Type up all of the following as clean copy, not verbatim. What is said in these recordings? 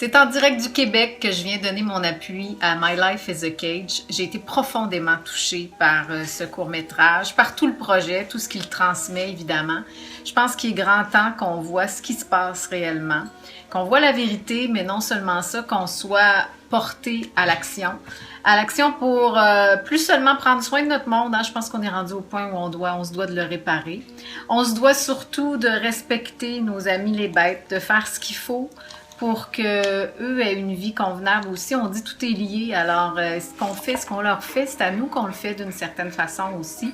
C'est en direct du Québec que je viens donner mon appui à My Life is a Cage. J'ai été profondément touchée par ce court-métrage, par tout le projet, tout ce qu'il transmet évidemment. Je pense qu'il est grand temps qu'on voit ce qui se passe réellement, qu'on voit la vérité, mais non seulement ça, qu'on soit porté à l'action pour plus seulement prendre soin de notre monde. Hein. Je pense qu'on est rendu au point où on se doit de le réparer. On se doit surtout de respecter nos amis les bêtes, de faire ce qu'il faut pour qu'eux aient une vie convenable aussi. On dit tout est lié, alors ce qu'on fait, ce qu'on leur fait, c'est à nous qu'on le fait d'une certaine façon aussi.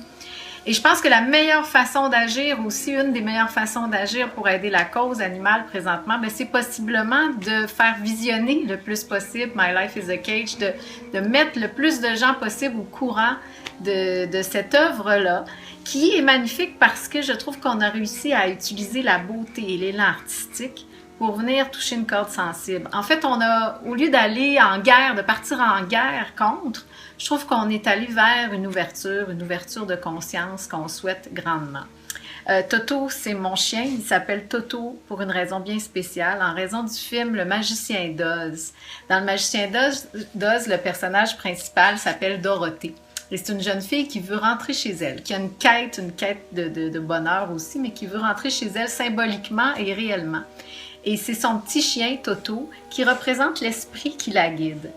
Et je pense que la meilleure façon d'agir aussi, une des meilleures façons d'agir pour aider la cause animale présentement, c'est possiblement de faire visionner le plus possible My Life is a Cage, de mettre le plus de gens possible au courant de cette œuvre-là, qui est magnifique parce que je trouve qu'on a réussi à utiliser la beauté et l'élan artistique pour venir toucher une corde sensible. En fait, au lieu d'aller en guerre, de partir en guerre contre, je trouve qu'on est allé vers une ouverture de conscience qu'on souhaite grandement. Toto, c'est mon chien. Il s'appelle Toto pour une raison bien spéciale, en raison du film Le Magicien d'Oz. Dans Le Magicien d'Oz, le personnage principal s'appelle Dorothée. Et c'est une jeune fille qui veut rentrer chez elle, qui a une quête de bonheur aussi, mais qui veut rentrer chez elle symboliquement et réellement. Et c'est son petit chien, Toto, qui représente l'esprit qui la guide.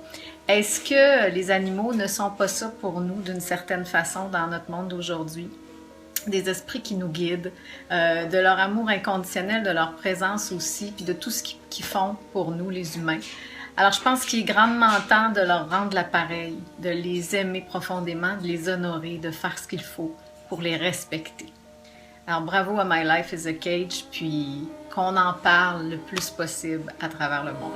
Est-ce que les animaux ne sont pas ça pour nous d'une certaine façon dans notre monde d'aujourd'hui? Des esprits qui nous guident, de leur amour inconditionnel, de leur présence aussi, puis de tout ce qu'ils font pour nous, les humains. Alors je pense qu'il est grandement temps de leur rendre l'appareil, de les aimer profondément, de les honorer, de faire ce qu'il faut pour les respecter. Alors bravo à My Life is a Cage, puis qu'on en parle le plus possible à travers le monde.